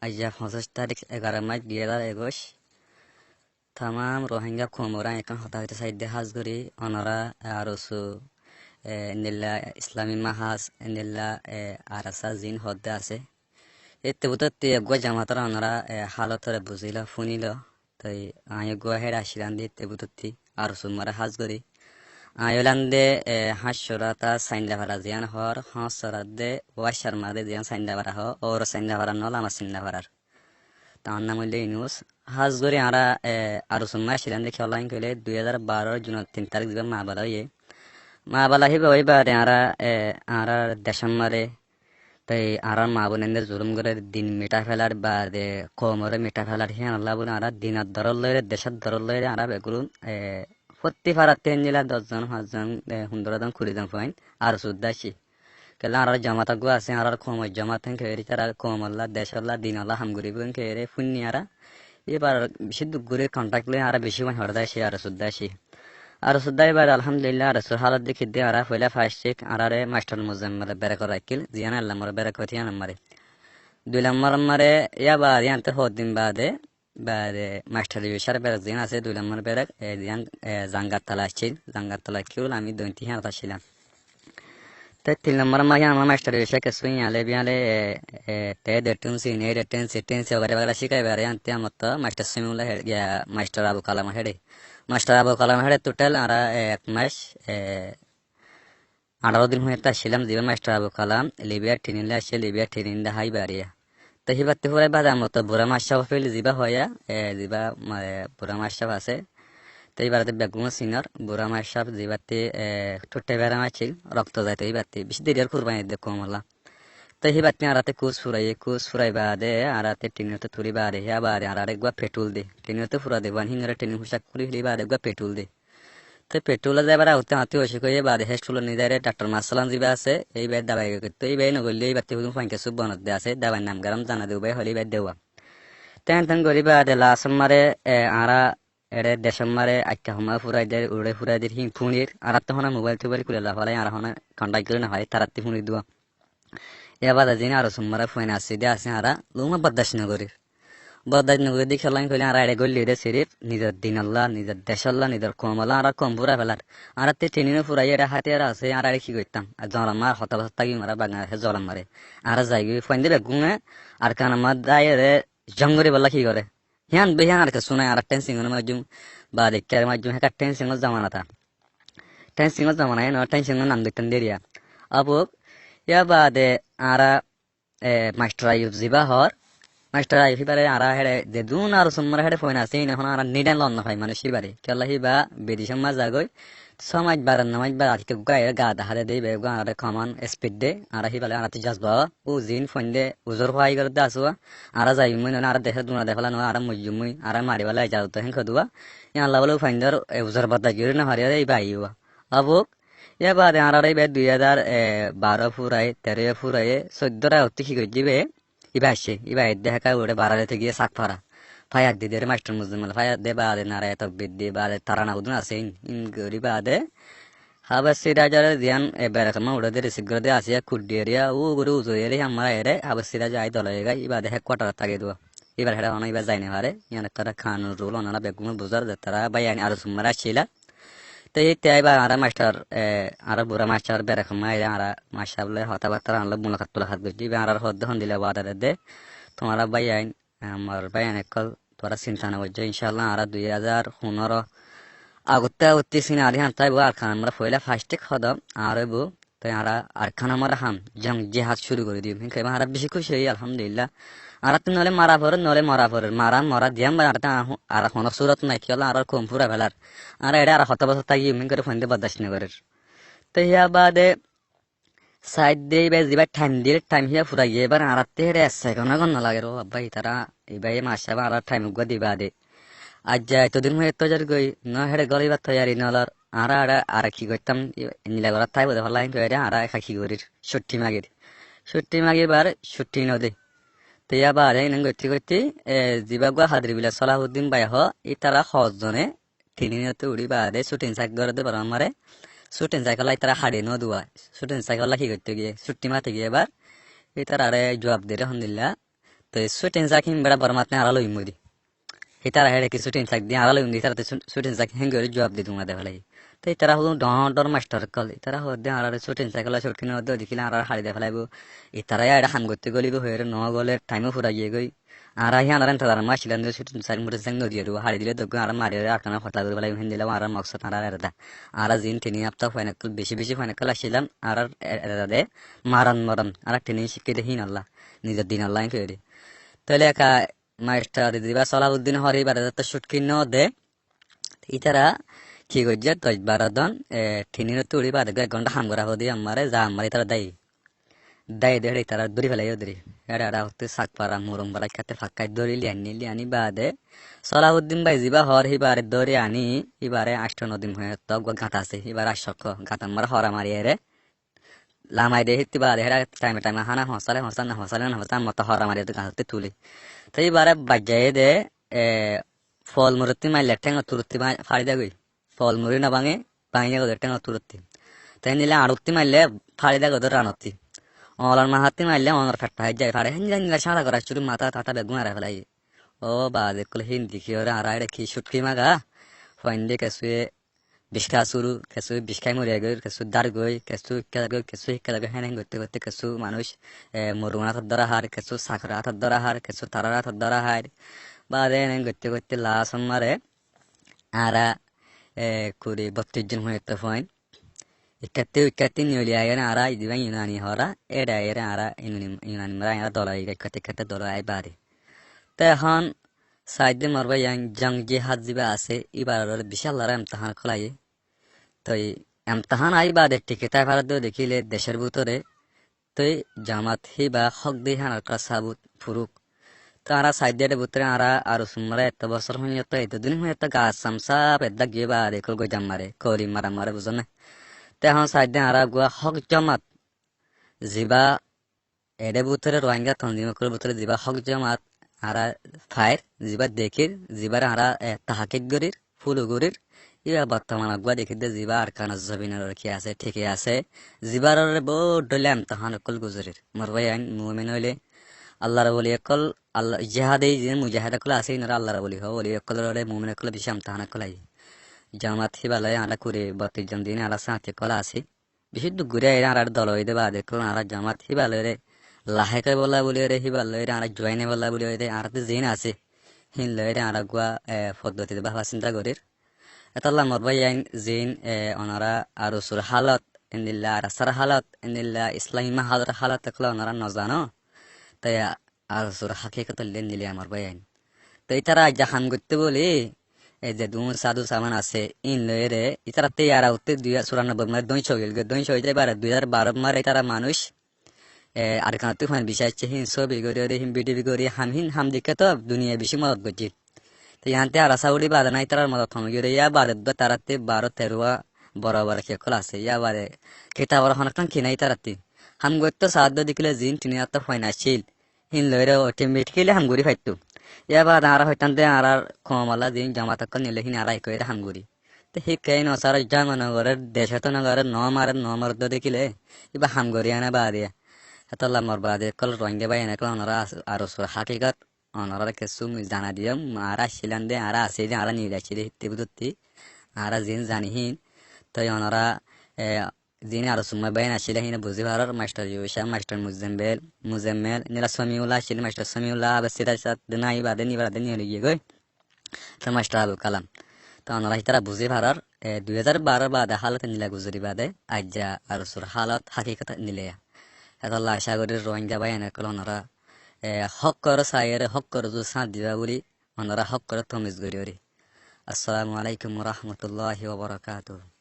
আজ 25 তারিখ 11 মাস 2021 তামাম রোহিঙ্গা কোমরা এখন হতা হইতে সাইডে হাজ করি অনরা আরসু নিল্লা ইসলামী মাহাজ নিল্লা আরাসা জিন হদ্দে আছে এতে বুততে গো জামাতর অনরা হালতরে বুঝিল শুনিল তাই আয় গো হেড আসিলাম দিতে বুততি আরসু মারা হাজ করি আয়লান্দে হাসরাতা সাইন্ডা ভাড়া জিয়ান হর হাসরাদে ওয়াশার মাদে জিয়ান সাইন্ডা ভাড়া হ ওর সাইন্ডা ভাড়া নল আমার সাইন্ডা ভাড়ার তার নাম হইলে ইনুস হাজ করে আরা আরো সুম্মা ছিলেন দেখে অনলাইন কইলে 2012 জুন 3 তারিখ দিবা মা বালা হিবে ওইবারে আরা দেশম মারে তাই আরা মা বোনেদের জুলুম করে দিন মিটা ফেলার বাদে কমরে মিটা ফেলার হিয়ান আল্লাহ বলে আরা দিনার দরল লইরে দেশের দরল লইরে আরা বেগুন প্রতি পাড়া 3 জেলা 10 জন 5 জন 15 জন 20 জন পয়েন্ট আর সুদ্দাসি কেলা আর জামাতা গো আছে আর কম জামাতেন কেরি তারা কম আল্লাহ দেশ আল্লাহ দিন আল্লাহ হাম গরিবন কেরে ফুন্নি আরা এবার বেশি দুগুরে কন্টাক্ট লই আর বেশি মান হরদা সে আর সুদ্দাসি আর সুদ্দাই বার আলহামদুলিল্লাহ আর হালাত দেখি দে আর ফয়লা ফাইসিক আরে মাস্টার মুজাম্মল বেরাক রাকিল জিয়ান আল্লাহ মর বেরাক হতিয়া নামারে 2 নম্বর মারে ইয়া বা ইয়ানতে হদিন বাদে মাস্টার ইউসার বেরাক জিয়ান আছে 2 নম্বর বেরাক জিয়ান জাঙ্গাত তালা আছিল জাঙ্গাত তালা কিউল আমি দন্তি হাত ছিলাম te 3 নম্বর মাগে আমার মাস্টার এসে কিছুই আলে বিয়ালে তে ডেটেন্সি নে ডেটেন্সি ওগরে শিখাই বারে আনতে আমত মাস্টার সিমুলা গিয়া মাস্টার আবু কালাম হেডে টোটাল আর 1 মাস 18 দিন হইতা ছিলাম দিবা মাস্টার আবু কালাম লিবিয়া ট্রেনিংলে আসে লিবিয়া ট্রেনিং দা হাই বাড়িয়া তো হিবাতে পরে বাদ আমত বুড়া মাস্টার ফেল জিবা হইয়া জিবা বুড়া মাস্টার আছে তো এইবারে বেগুন সিনার বুড়া মায়ের সাপ যেবাতে ঠোঁটে বেড়াম আছিল রক্ত যায় তো এইবাতে বেশি দেরি আর কুরবানি দেখো আমলা তো এইবাতে আরাতে কুচ ফুরাই বাদে আরাতে টিনিতে তুলি বাদে হিয়া বাদে আর আরেকবার পেট্রোল দে টিনিতে ফুরা দেবান হিঙ্গরে টিনি হুসাক খুলি হলি বাদে একবার পেট্রোল দে তো পেট্রোলে যাবার আউতে হাতে হসে কয়ে বাদে হেস্টুল নিদারে ডাক্তার মাসালান জিবা আছে এই বাই দাবাই করতে এই বাই নগলি এই বাতে হুদুম ফাঙ্কে সুব বনত দে আছে দাবাই নাম গারাম জানা দেও বাই হলি বাই দেওয়া তেন গরিবা দে লাসম মারে আরা এরে দেশম মারে আক্কা হমা ফুরাই দে উড়ে ফুরাই দে হিং ফুনির আর তখন মোবাইল টোবাইল খুলে লাফালাই আর হনা কন্টাক্ট করে না হয় তারাতে ফুনি দুয়া এবার দিন আর সুমারা ফুইন আসি দে আসে আরা লুমা বদাস নগরীর দি খেলাম কইলে আর এড়ে গলি রে সিরিফ নিজের দিন আল্লাহ নিজের দেশ আল্লাহ নিজের কম আল্লাহ আর কম ফুরা ফেলার আর তে টেনিনে ফুরাই এরা হাতে আর আছে আর কি করতাম আর জলাম মার হতা থাকি মারা বাগা জলাম মারে আর যাই ফাইন দেবে গুঙে আর কান আমার দায় রে জঙ্গরি বলা কি করে হিয়ান বেহিয়ান আর শুনাই আর টেন্সিংয়ের মাধ্যম বা দেখতে মাধ্যম হ্যাঁ টেন্সিংয়ের জামানাটা টেন্সিংয়ের জামানা ন টেন্সিংয়ের নাম দেখতেন দেরিয়া আবুক ইয়া বাদে আরা মাস্টার আইব জিবা হর মাস্টার আইফি বারে আরা হেডে যে দুন আর সুমার হেডে ফোন আছে এখন আর নিডেন লন হয় মানুষের বারে কেলা হিবা বেদিশম মা জাগই সমাজ বার নামাজ বার আজকে গায়ে গা দাহারে দেই বে গা আর কমান স্পিড দে আর হিবালে আর জাজবা ও জিন ফোন দে উজর ফাই করে দে আসুয়া আর যাই মুই না আর দেহে দুনা দেখলা না আর মুজুমুই আর মারি বালা যাও তো হেন খদুয়া ইয়া আল্লাহ বলে ফাইন্দার উজর বাদা গিরে না হারিয়া এই বাইওয়া আবুক ইয়া বাদে আর এই বে 2012 ফুরাই 13 ফুরাই 14 রা হতে কি করে দিবে ইবা আসে ইবা দেখা ওরে বাড়াতে গিয়ে সাক ফারা ফায়াক দিদের মাস্টার মুজমল ফায়াক দে বাদে নারায় তকবির দে বাদে তারানা উদুন আছে ইন গরি বাদে হাবাসি রাজারে দিয়ান বেরাকমা উড়ে রিসিভ করে দে আসিয়া কুড্ডি এরিয়া ও গরু উজো এরিয়া আমরা এরে হাবাসি রাজা আই দলে গাই ইবা দেখে কোয়ার্টার থাকে দো এবার হেডা অন ইবা যাইনে পারে ইয়ান তারা খান রুল ওনারা বেগুম বুজার দে তারা বাইয়ানি আর সুমারা ছিলা তো এই তাইবা আর মাস্টার আর বুড়া মাস্টার বেরাকমা আর মাশাআল্লাহ হতাবার্তা আনলো মুলাকাত তুলাকাত গজি আর হদ্দ হন দিলে বাদারে দে তোমারা বাইয়াইন আমার বাইয়ান একল তোরা চিন্তা না করছো ইনশাল্লাহ আর 2015 আগতে সিনে আর হান তাই আর খান আমরা ফয়লা ফার্স্টে খদম আর বউ তাই আর খান আমরা হাম জং জিহাদ শুরু করে দিই কিন্তু আর বেশি খুশি হই আলহামদুলিল্লাহ আর তো নলে মারা ভরে মারা দিয়াম আর কোন সুরত নাই কি আর কম পুরা ফেলার আর এটা আর হত বছর থাকি এমনি করে ফোন দিয়ে বদাস নগরের তো ইয়া বাদে সাইড দিয়ে এবার যেবার টাইম হিয়া ফুরা গিয়ে এবার আর হেরে এসে কোন লাগে রো আব্বাই তারা এবার মাসে আর টাইম গুয়া দিবা দে আজ যা এতদিন হয়ে তো যার গই ন হেরে গলিবার তৈরি নলার আর কি করতাম নিলা গলার তাই বোধ হল্লাই করে আর খাকি করির ছুটি মাগির বার ছুটি নদে তো ইয়া বারে ইন করতে যিবা গুয়া হাদরি বিলা সলাহুদ্দিন বাই হ ই তারা সজনে টিনিতে উড়ি বাদে শুটিং সাইক করে দে বারা আমারে শুটিং সাইকেল তারা হাড়ে ন দুয়া শুটিং সাইকেল কি করতে গিয়ে ছুটি মাতে গিয়ে এবার এই তার আরে জবাব দিয়ে আলহামদুলিল্লাহ তো শুটিং সাকিম বেড়া বরমাতনে আড়ালো ইমুদি হিতারা হেড়ে কি শুটিং সাক দিয়ে আড়ালো ইমুদি তারা শুটিং সাক হেঙ্গে জবাব দি তোমাদের ফেলাই তো তারা হলো ডর মাস্টার কল তারা হদ্দে আর শুটিং সাইকেল শুটকিনে হদ্দে দেখিলে আর হাড়ি দে ফেলাইব ইতারা এটা হাম করতে গলিব হয়ে ন গলে টাইমও ফুরা গিয়ে গই আর আহি আনারেন তারা মাছিলেন শুটিং সাইক মুটে সাইক নদী আর হাড়ি দিলে দগ্গ আর মারি আটকানা ফটা করে ফেলাই হিন্দিলে আর মকসদ আর এরদা আর জিন তিনি আপতা ফাইনাল বেশি বেশি ফাইনাল আসছিলাম আর এরদে মারান আর তিনি শিখে দেখিন আল্লাহ নিজের দিন আল্লাহ ফেরি তাহলে একা মাস্টার দিবা সলাউদ্দিন হরি বারে তো শুটকিন দে ইতারা কি করছে 10-12 জন ঠিনির তুড়ি বাদে 1 ঘন্টা হাম করা হদি আমারে যা আমারে তারা দাই দেড়ে তারা দড়ি ফেলাই দড়ি এরা হতে শাক পারা মুরম পারা খাতে ফাঁকাই দড়ি লিয়ানি বাদে সলাউদ্দিন ভাই যিবা হর হিবারে দড়ি আনি এবারে 8-9 দিন হয়ে তক গাঁথা আছে এবার 800 গাঁথা মারা হরা মারি এরে লামাই দে হিতি বাদে হেরা টাইমে হানা হসালে মতো হরা মারি গাঁথতে তুলি তো এবারে বাজ্যায় দে ফল মুরতি মাইলে ঠেঙ্গ তুরতি ফাড়ি দে গই ফল মুড়ি না ভাঙে গদের ঠেঙ্গ তুরতি তাই নিলে আড়তি মারলে ফাড়ি দে গদের রানতি অলার মাহাতি মারলে অনর ফেটটা হয়ে যায় ফাড়ে হিন্দা নিলা সাদা করা চুরি মাথা তাতা বেগুন আর ফেলাই ও বাদে কল হিন্দি কি ওরা আর আইরে কি শুটকি মাগা ফাইন্ডে কেসুয়ে বিষ্কা শুরু কেসু বিষ্কাই মরিয়া গই কেসু দার গই কেসু হিক্কা লাগে হেন করতে কেসু মানুষ মরুনা হাত ধরা হার কেসু সাকরা হাত ধরা হার কেসু তারার হাত ধরা হার বাদে হেন করতে লাস মারে আরা কুড়ি 32 জন হয়ে তো ফাইন ইকাতে নিউলি আইন আরা ইদিবা ইউনানি হরা এরা আরা ইউনানি মরা আরা দলা ইকাতে দলা আই বাড়ি তো এখন সাইডে মারবা জং জিহাদ যিবা আছে এবার বিশাল লড়াই এমতাহান খোলাই তো এমতাহান আই বাদে টিকেটাই ভারত দেখিলে দেশের ভিতরে তো জামাত হিবা হক দি হানার কা সাবুত ফুরুক তো আরা সাইডের ভিতরে আরা আর সুমরা এত বছর হয়ে তো এতদিন হয়ে তো গাছ সামসা পেদা গিয়ে বা দেখল গই জামারে করি মারা বুঝো না তো এখন সাইডে আরা গুয়া হক জামাত যিবা এডে ভিতরে রোহিঙ্গা তন্দিমকর ভিতরে যিবা হক জামাত আরা ফায়ার যিবা দেখির যিবার আরা তাহাকিক গরির ফুলগুরির ইয়া বর্তমান আগুয়া দেখি দে যিবা আর কানা জবিনের কি আছে ঠিকই আছে যিবার বহুত ডলাম তাহান কল গুজরির মরবাই আইন মুমিন হইলে আল্লাহর বলি একল আল্লাহ জিহাদে যে মুজাহিদ কল আছে ইনারা আল্লাহর বলি হো বলি একল রে মুমিন কল বিশাম তাহান কলাই জামাত হিবালে আরা করে 32 জন দিন আরা সাথে কল আছে বিশুদ্ধ ঘুরে আর দল হইতে বা দেখল আরা জামাত হিবালে রে লাহেকে বলা বলি রে হিবালে রে আর জয়েনে বলা বলি রে আর তো জিন আছে হিন লইরে আর গুয়া পদ্ধতিতে ভাবা চিন্তা করির এতাল্লা মরবাই আইন জিন ওনারা আর সুর হালত ইন্দিল্লা রাসার হালত ইন্দিল্লা ইসলামী হাজার হালত একলা ওনারা নজানো তাই আর সুর হাকিকত লেন দিলে আমার ভাই আইন তো ইতারা জাহান করতে বলি এই যে সাধু সামান আছে ইন লইরে ইতারা তে আর উত্তে 294 মারে 200 হয়ে যায় 2012 মারে তারা মানুষ আর কান তুই ফান বিষয় হিন ছবি গড়ি হিম বিডিবি গড়ি হাম দিকে তো দুনিয়া বেশি মদত করছি তো ইয়ান্তে আর সাউরি বাদে নাই তার মদত থমে গিয়ে ইয়া বাদে তারাতে 12-13 বরাবর কেকল আছে ইয়া বাদে কেতাবর হনকান কিনাই তারাতে হাম গত্ত সাধ্য দিকলে জিন তিনি আত ফাইনাশিল হিন লইরে অটোমেটিক্যালি হাম গড়ি ফাইতো ইয়া বাদ আর হইতান দে আর কমালা জিন জামাত কল নিলে হিন আর কইরা হাম গড়ি তো হি কেন সারা জাঙ্গনগরের দেশত নগরের নমার দেখিলে ইবা হাম গড়ি আনা বাদিয়া এতলা মর বাদে কল রঙে বাই এনে কল ওনারা আর সুর হাকিকত ওনারা কিছু জানা দিয়ে আরা ছিলেন দে আরা আছে যে আরা নিয়ে যাচ্ছি হিতে বুঝতি আরা জিন জানিহীন তো ওনারা জিনে আরো সময় বাইন আসলে হিনে বুঝি ভারর মাস্টার ইউসা মাস্টার মুজাম্মেল নিলা সমিউল্লাহ আসলে মাস্টার সমিউল্লাহ আবার সিরাজ নাই বাদে নিয়ে গিয়ে গই তো মাস্টার আবুল কালাম তো ওনারা তারা বুঝি ভারর 2012 বাদে হালত নিলা গুজরি বাদে আজ্জা আর সুর হালত হাকিকত নিলে এতলা আশা করি রোহিঙ্গা বাই এনে কল ওনারা হক কর সাইয়ের হক কর যে সাঁত দিবা বলি ওনারা হক করে তমিজ গড়ি আসসালামু আলাইকুম রহমতুল্লাহি ওয়া বারাকাতুহু